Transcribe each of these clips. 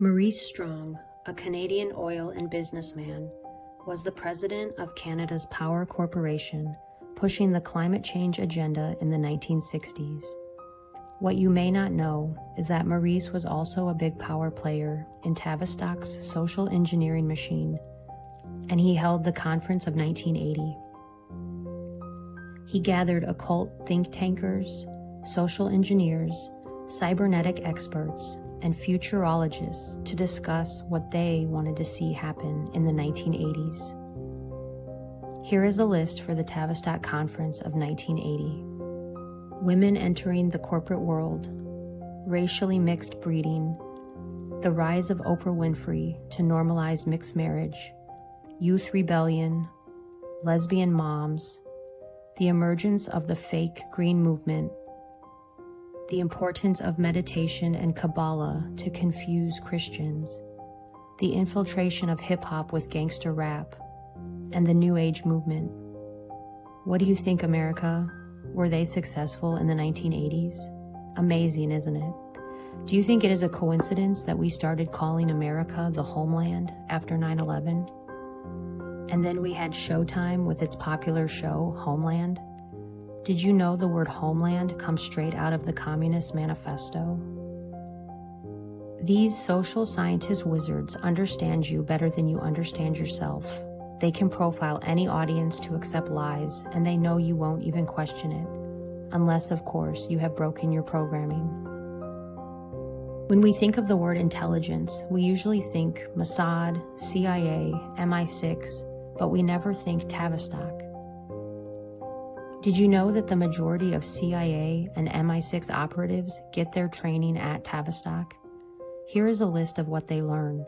Maurice Strong, a Canadian oil and businessman, was the president of Canada's Power Corporation, pushing the climate change agenda in the 1960s. What you may not know is that Maurice was also a big power player in Tavistock's social engineering machine, and he held the Conference of 1980. He gathered occult think tankers, social engineers, cybernetic experts, and futurologists to discuss what they wanted to see happen in the 1980s. Here is a list for the Tavistock Conference of 1980. Women entering the corporate world, racially mixed breeding, the rise of Oprah Winfrey to normalize mixed marriage, youth rebellion, lesbian moms, the emergence of the fake green movement, the importance of meditation and Kabbalah to confuse Christians, the infiltration of hip-hop with gangster rap, and the New Age movement. What do you think, America? Were they successful in the 1980s? Amazing, isn't it? Do you think it is a coincidence that we started calling America the homeland after 9/11? And then we had Showtime with its popular show, Homeland? Did you know the word homeland comes straight out of the Communist Manifesto? These social scientist wizards understand you better than you understand yourself. They can profile any audience to accept lies, and they know you won't even question it, unless, of course, you have broken your programming. When we think of the word intelligence, we usually think Mossad, CIA, MI6, but we never think Tavistock. Did you know that the majority of CIA and MI6 operatives get their training at Tavistock? Here is a list of what they learn: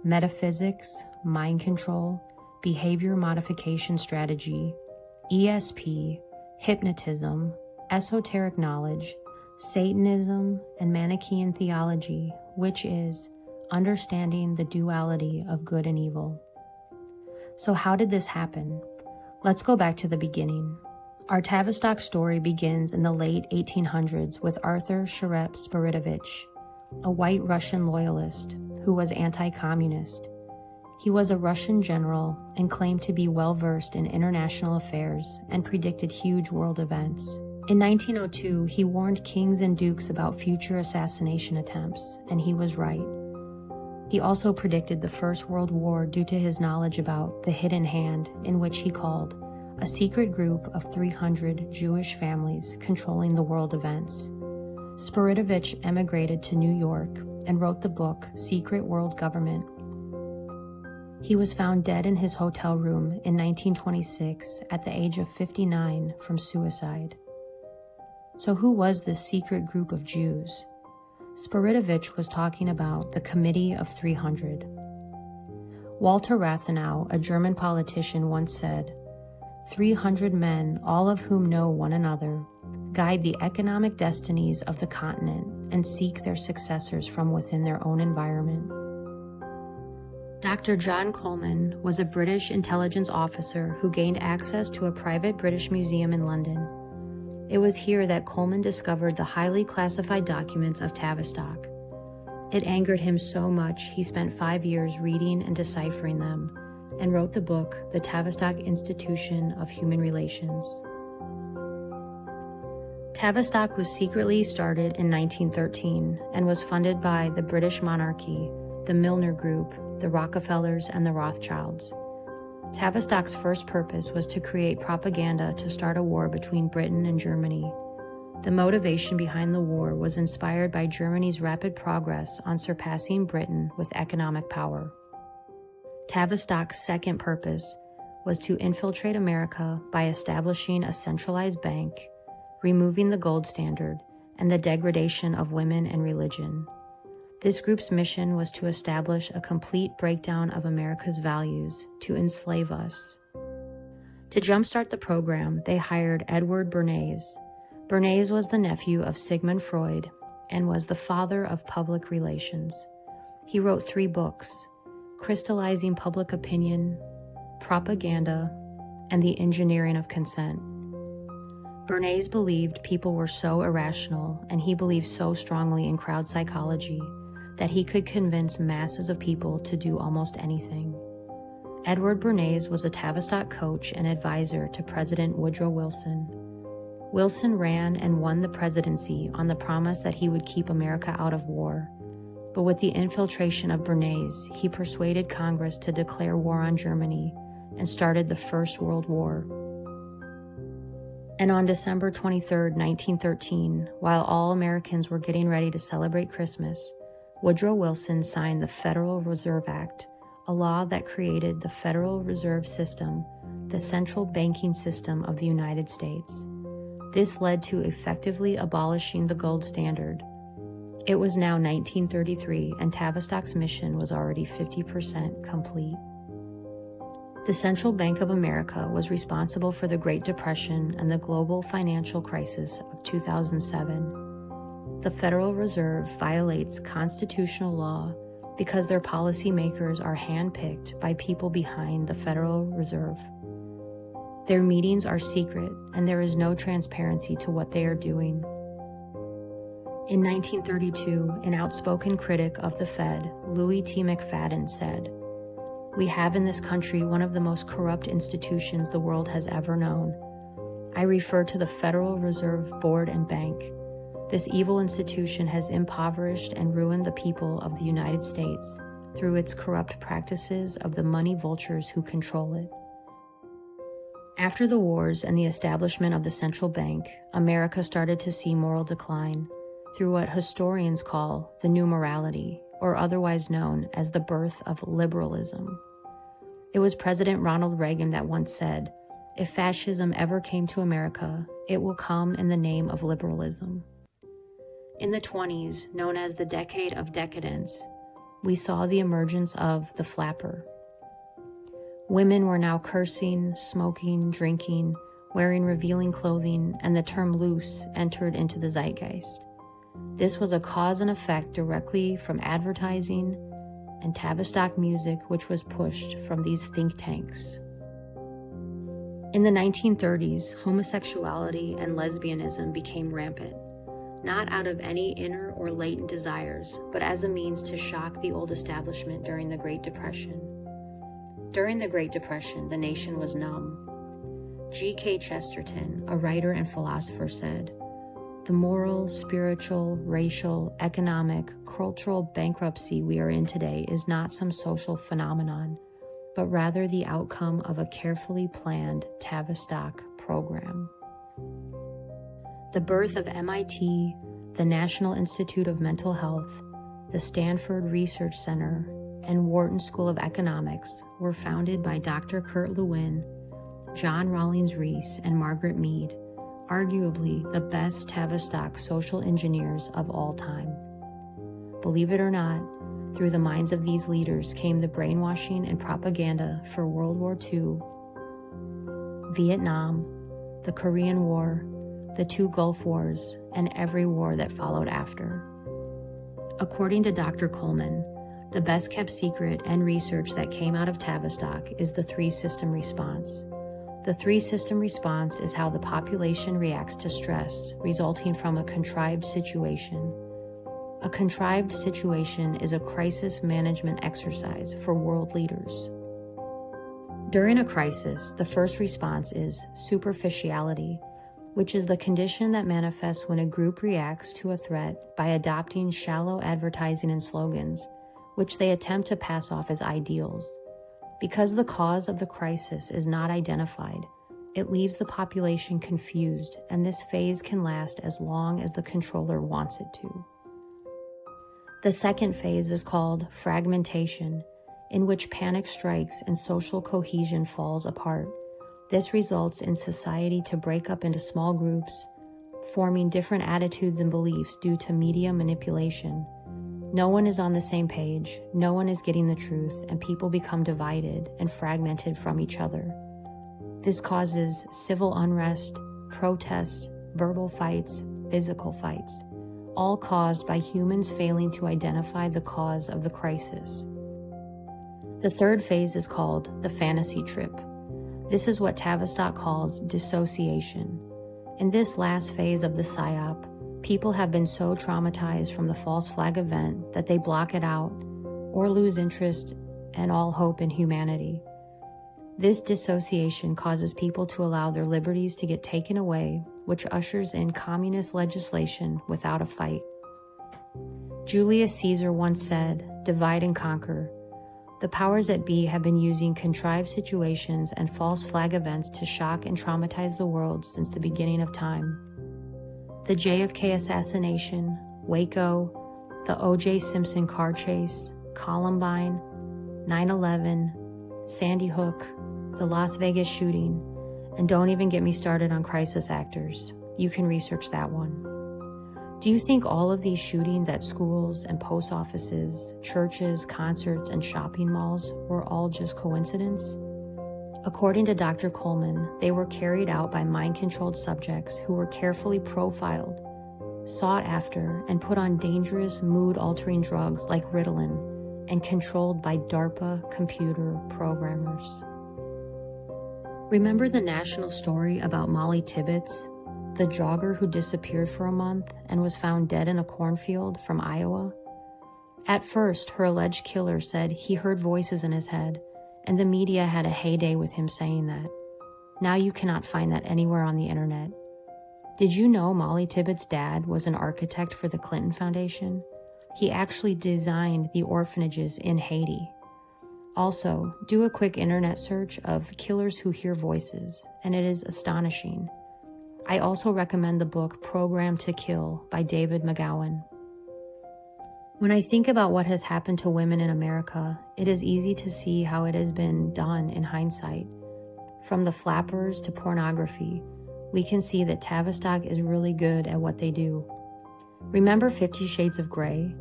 metaphysics, mind control, behavior modification strategy, ESP, hypnotism, esoteric knowledge, Satanism, and Manichaean theology, which is understanding the duality of good and evil. So how did this happen? Let's go back to the beginning. Our Tavistock story begins in the late 1800s with Arthur Sharep Spiridovich, a white Russian loyalist who was anti-communist. He was a Russian general and claimed to be well-versed in international affairs and predicted huge world events. In 1902, he warned kings and dukes about future assassination attempts, and he was right. He also predicted the First World War due to his knowledge about the Hidden Hand, in which he called a secret group of 300 Jewish families controlling the world events. Spiridovich emigrated to New York and wrote the book Secret World Government. He was found dead in his hotel room in 1926 at the age of 59 from suicide. So who was this secret group of Jews? Spiridovich was talking about the Committee of 300. Walter Rathenau, a German politician, once said, 300 men, all of whom know one another, guide the economic destinies of the continent and seek their successors from within their own environment. Dr. John Coleman was a British intelligence officer who gained access to a private British museum in London. It was here that Coleman discovered the highly classified documents of Tavistock. It angered him so much he spent 5 years reading and deciphering them, and wrote the book, The Tavistock Institution of Human Relations. Tavistock was secretly started in 1913 and was funded by the British monarchy, the Milner Group, the Rockefellers, and the Rothschilds. Tavistock's first purpose was to create propaganda to start a war between Britain and Germany. The motivation behind the war was inspired by Germany's rapid progress on surpassing Britain with economic power. Tavistock's second purpose was to infiltrate America by establishing a centralized bank, removing the gold standard, and the degradation of women and religion. This group's mission was to establish a complete breakdown of America's values to enslave us. To jumpstart the program, they hired Edward Bernays. Bernays was the nephew of Sigmund Freud and was the father of public relations. He wrote 3 books: Crystallizing Public Opinion, Propaganda, and The Engineering of Consent. Bernays believed people were so irrational, and he believed so strongly in crowd psychology, that he could convince masses of people to do almost anything. Edward Bernays was a Tavistock coach and advisor to President Woodrow Wilson. Wilson ran and won the presidency on the promise that he would keep America out of war. But with the infiltration of Bernays, he persuaded Congress to declare war on Germany and started the First World War. And on December 23, 1913, while all Americans were getting ready to celebrate Christmas, Woodrow Wilson signed the Federal Reserve Act, a law that created the Federal Reserve System, the central banking system of the United States. This led to effectively abolishing the gold standard. It was now 1933, and Tavistock's mission was already 50% complete. The Central Bank of America was responsible for the Great Depression and the global financial crisis of 2007. The Federal Reserve violates constitutional law because their policymakers are handpicked by people behind the Federal Reserve. Their meetings are secret, and there is no transparency to what they are doing. In 1932, an outspoken critic of the Fed, Louis T. McFadden, said, "We have in this country one of the most corrupt institutions the world has ever known. I refer to the Federal Reserve Board and Bank. This evil institution has impoverished and ruined the people of the United States through its corrupt practices of the money vultures who control it." After the wars and the establishment of the central bank, America started to see moral decline through what historians call the New Morality, or otherwise known as the birth of liberalism. It was President Ronald Reagan that once said, "If fascism ever came to America, it will come in the name of liberalism." In the 20s, known as the Decade of Decadence, we saw the emergence of the flapper. Women were now cursing, smoking, drinking, wearing revealing clothing, and the term loose entered into the zeitgeist. This was a cause and effect directly from advertising and Tavistock music, which was pushed from these think tanks. In the 1930s, homosexuality and lesbianism became rampant, not out of any inner or latent desires, but as a means to shock the old establishment during the Great Depression. During the Great Depression, the nation was numb. G.K. Chesterton, a writer and philosopher, said, "The moral, spiritual, racial, economic, cultural bankruptcy we are in today is not some social phenomenon, but rather the outcome of a carefully planned Tavistock program." The birth of MIT, the National Institute of Mental Health, the Stanford Research Center, and Wharton School of Economics were founded by Dr. Kurt Lewin, John Rawlings Rees, and Margaret Mead, arguably the best Tavistock social engineers of all time. Believe it or not, through the minds of these leaders came the brainwashing and propaganda for World War II, Vietnam, the Korean War, the 2 Gulf Wars, and every war that followed after. According to Dr. Coleman, the best kept secret and research that came out of Tavistock is the 3-system response. The 3-system response is how the population reacts to stress resulting from a contrived situation. A contrived situation is a crisis management exercise for world leaders. During a crisis, the first response is superficiality, which is the condition that manifests when a group reacts to a threat by adopting shallow advertising and slogans, which they attempt to pass off as ideals. Because the cause of the crisis is not identified, it leaves the population confused, and this phase can last as long as the controller wants it to. The second phase is called fragmentation, in which panic strikes and social cohesion falls apart. This results in society to break up into small groups, forming different attitudes and beliefs due to media manipulation. No one is on the same page, no one is getting the truth, and people become divided and fragmented from each other. This causes civil unrest, protests, verbal fights, physical fights, all caused by humans failing to identify the cause of the crisis. The third phase is called the fantasy trip. This is what Tavistock calls dissociation. In this last phase of the PSYOP, People have been so traumatized from the false flag event that they block it out or lose interest and all hope in humanity. This dissociation causes people to allow their liberties to get taken away, which ushers in communist legislation without a fight. Julius Caesar once said, "Divide and conquer." The powers that be have been using contrived situations and false flag events to shock and traumatize the world since the beginning of time. The JFK assassination, Waco, the O.J. Simpson car chase, Columbine, 9/11, Sandy Hook, the Las Vegas shooting, and don't even get me started on crisis actors. You can research that one. Do you think all of these shootings at schools and post offices, churches, concerts, and shopping malls were all just coincidence? According to Dr. Coleman, they were carried out by mind-controlled subjects who were carefully profiled, sought after, and put on dangerous mood-altering drugs like Ritalin, and controlled by DARPA computer programmers. Remember the national story about Molly Tibbetts, the jogger who disappeared for a month and was found dead in a cornfield from Iowa? At first, her alleged killer said he heard voices in his head, and the media had a heyday with him saying that. Now you cannot find that anywhere on the internet. Did you know Molly Tibbetts' dad was an architect for the Clinton Foundation? He actually designed the orphanages in Haiti. Also, do a quick internet search of killers who hear voices, and it is astonishing. I also recommend the book Programmed to Kill by David McGowan. When I think about what has happened to women in America, it is easy to see how it has been done in hindsight. From the flappers to pornography, we can see that Tavistock is really good at what they do. Remember 50 Shades of Grey?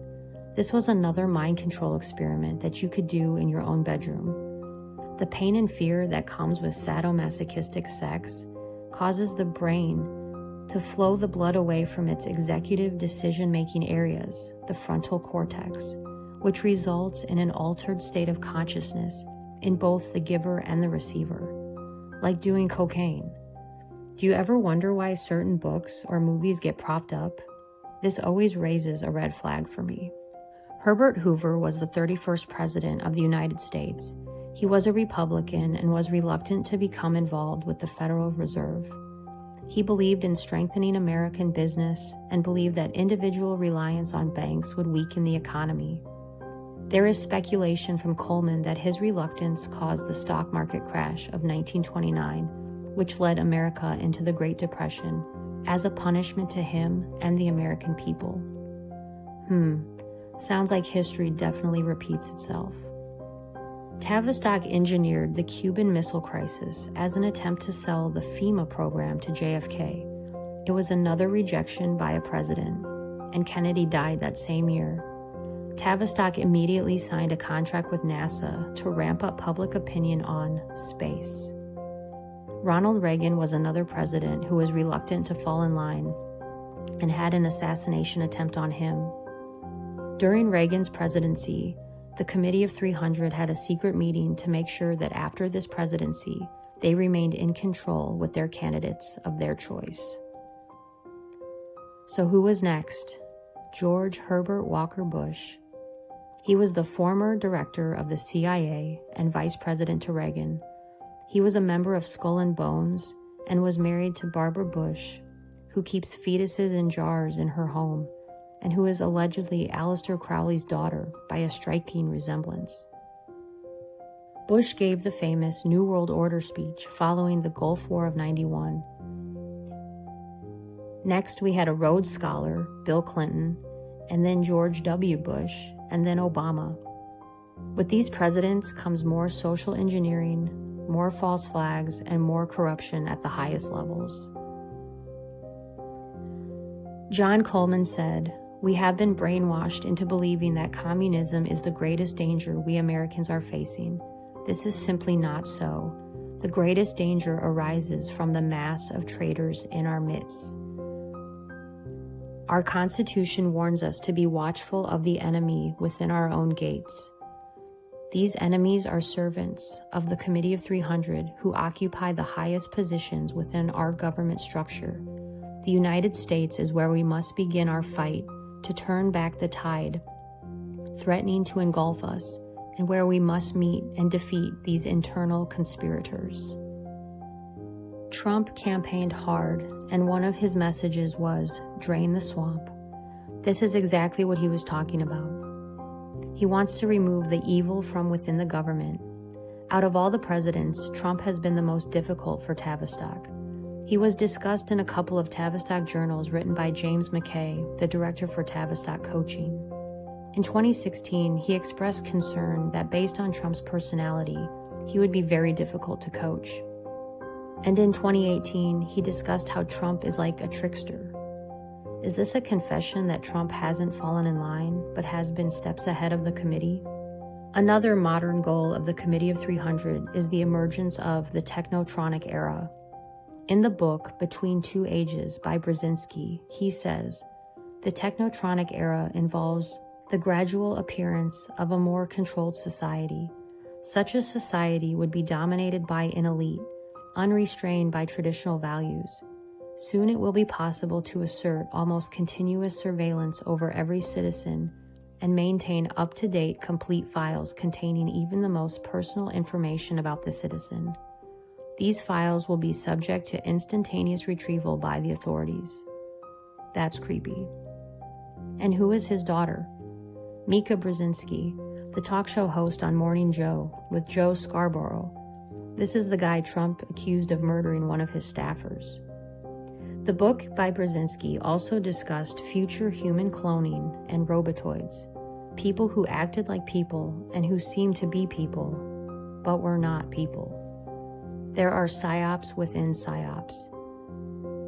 This was another mind control experiment that you could do in your own bedroom. The pain and fear that comes with sadomasochistic sex causes the brain to flow the blood away from its executive decision-making areas, the frontal cortex, which results in an altered state of consciousness in both the giver and the receiver, like doing cocaine. Do you ever wonder why certain books or movies get propped up? This always raises a red flag for me. Herbert Hoover was the 31st president of the United States. He was a Republican and was reluctant to become involved with the Federal Reserve. He believed in strengthening American business and believed that individual reliance on banks would weaken the economy. There is speculation from Coleman that his reluctance caused the stock market crash of 1929, which led America into the Great Depression, as a punishment to him and the American people. Sounds like history definitely repeats itself. Tavistock engineered the Cuban Missile Crisis as an attempt to sell the FEMA program to JFK. It was another rejection by a president, and Kennedy died that same year. Tavistock immediately signed a contract with NASA to ramp up public opinion on space. Ronald Reagan was another president who was reluctant to fall in line and had an assassination attempt on him. During Reagan's presidency, the Committee of 300 had a secret meeting to make sure that after this presidency, they remained in control with their candidates of their choice. So who was next? George Herbert Walker Bush. He was the former director of the CIA and vice president to Reagan. He was a member of Skull and Bones and was married to Barbara Bush, who keeps fetuses in jars in her home, and who is allegedly Aleister Crowley's daughter by a striking resemblance. Bush gave the famous New World Order speech following the Gulf War of '91. Next, we had a Rhodes Scholar, Bill Clinton, and then George W. Bush, and then Obama. With these presidents comes more social engineering, more false flags, and more corruption at the highest levels. John Coleman said, "We have been brainwashed into believing that communism is the greatest danger we Americans are facing. This is simply not so. The greatest danger arises from the mass of traitors in our midst. Our Constitution warns us to be watchful of the enemy within our own gates. These enemies are servants of the Committee of 300 who occupy the highest positions within our government structure. The United States is where we must begin our fight to turn back the tide, threatening to engulf us, and where we must meet and defeat these internal conspirators. Trump campaigned hard, and one of his messages was, "Drain the swamp." This is exactly what he was talking about. He wants to remove the evil from within the government. Out of all the presidents, Trump has been the most difficult for Tavistock. He was discussed in a couple of Tavistock journals written by James McKay, the director for Tavistock Coaching. In 2016, he expressed concern that based on Trump's personality, he would be very difficult to coach. And in 2018, he discussed how Trump is like a trickster. Is this a confession that Trump hasn't fallen in line, but has been steps ahead of the committee? Another modern goal of the Committee of 300 is the emergence of the technotronic era. In the book, Between Two Ages by Brzezinski, he says, the technotronic era involves the gradual appearance of a more controlled society. Such a society would be dominated by an elite, unrestrained by traditional values. Soon it will be possible to assert almost continuous surveillance over every citizen and maintain up-to-date complete files containing even the most personal information about the citizen. These files will be subject to instantaneous retrieval by the authorities. That's creepy. And who is his daughter? Mika Brzezinski, the talk show host on Morning Joe with Joe Scarborough. This is the guy Trump accused of murdering one of his staffers. The book by Brzezinski also discussed future human cloning and robotoids, people who acted like people and who seemed to be people, but were not people. There are psyops within psyops.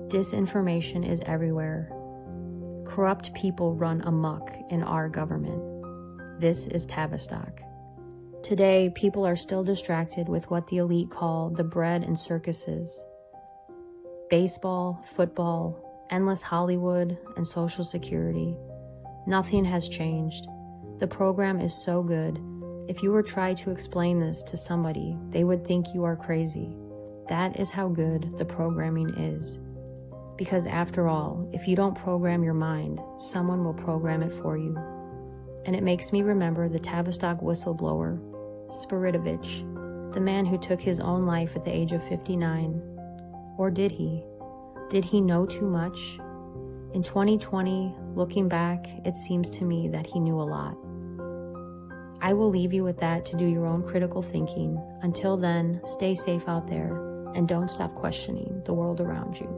Disinformation is everywhere. Corrupt people run amok in our government. This is Tavistock. Today, people are still distracted with what the elite call the bread and circuses. Baseball, football, endless Hollywood, and Social Security. Nothing has changed. The program is so good. If you were to try to explain this to somebody, they would think you are crazy. That is how good the programming is. Because after all, if you don't program your mind, someone will program it for you. And it makes me remember the Tavistock whistleblower, Spiridovich, the man who took his own life at the age of 59. Or did he? Did he know too much? In 2020, looking back, it seems to me that he knew a lot. I will leave you with that to do your own critical thinking. Until then, stay safe out there and don't stop questioning the world around you.